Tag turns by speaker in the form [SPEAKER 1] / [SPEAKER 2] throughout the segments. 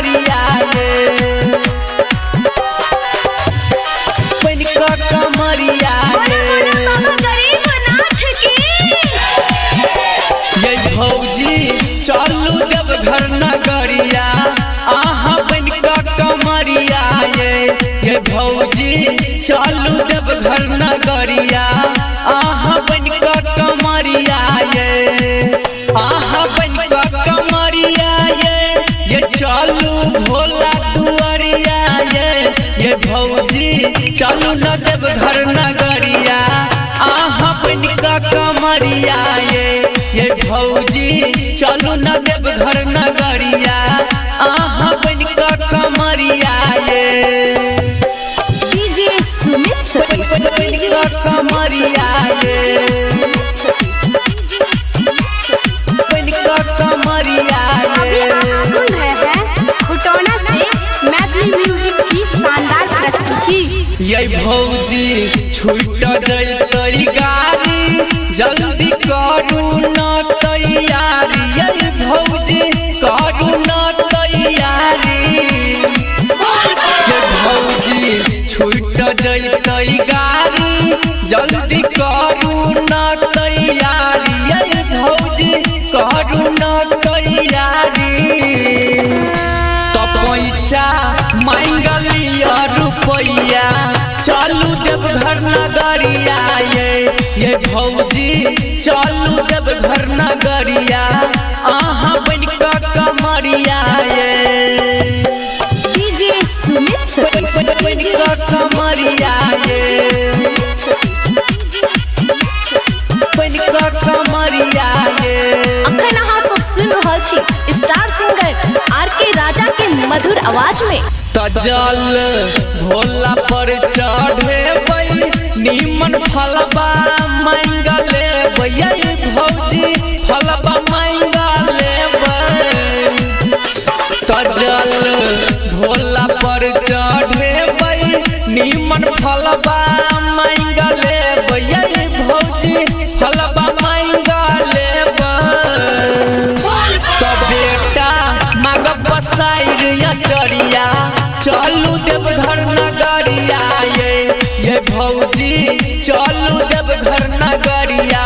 [SPEAKER 1] नगरिया बन का कमरिया ये भौजी चलू देवघर नगरिया आहा बन का कमरिया ये भौजी चलू देवघर नगरिया आहा बन का कमरिया आहा बन का कमरिया ये चलू भोला दुआरिया ये भौजी चलू न देवघर नगरिया आहा बन का कमरिया ये भौजी चलू न देवघर नगरिया आहा बन का कमरिया
[SPEAKER 2] डीजे सुमित
[SPEAKER 1] बन का कमरिया बन का कमरिया।
[SPEAKER 2] अभी आप सुन रहे हैं खुटौना से मैथिली म्यूजिक की शानदार प्रस्तुति।
[SPEAKER 1] ये भौजी छूट जैतई गाड़ी जल्दी करू न तैयारी ये भौजी करू न तैयारी ये भौजी छूट जैतई गाड़ी जल्दी करू न तैयारी ये भौजी करू न तैयारी पैसा मांगलिया रुपैया चलू देवघर नगरिया ये भौजी चलू देवघर नगरिया आहा बन का कमरिया
[SPEAKER 2] डीजे सुमित
[SPEAKER 1] बन का कमरिया बन का कमरिया।
[SPEAKER 2] अखन अहाँ सब सुन रहल छी स्टार सिंगर आर.के. राजा के मधुर आवाज में।
[SPEAKER 1] तजल भोला पर चढ़े नीमन फलबा मांगले ये भौजी फलबा मांगले तजल भोला पर चढ़े नीमन फलबा मांगले ये भौजी फलबा मांगले तब बेटा मांग बसाइर या चरिया चलू देवघर नगरिया ये भौजी चलू देवघर नगरिया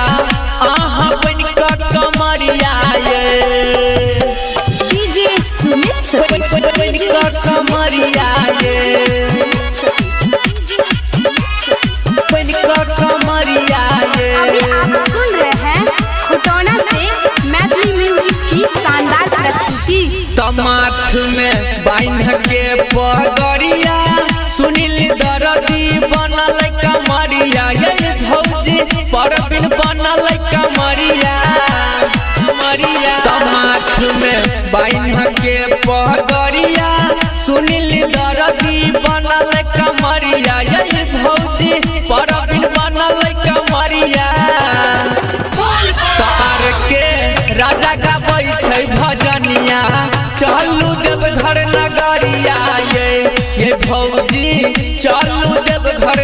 [SPEAKER 1] आहा बन का कमरिया
[SPEAKER 2] डीजे सुमित
[SPEAKER 1] बन का कमरिया बन का कमरिया।
[SPEAKER 2] अभी आप सुन रहे हैं खुटौना से मैथिली म्यूजिक की शानदार प्रस्तुति।
[SPEAKER 1] तमाथ में बांध के पगड़िया सुनील दरदी बनल कमरिया ये भौजी परबिन बनल कमरिया तमाथ में बांध के पगड़िया सुनील दरदी बनल कमरिया ये भौजी परबिन बनल कमरिया तार के राजा गाबै छै भजनिया चलू देवघर नगरिया ये भौजी चलू देवघर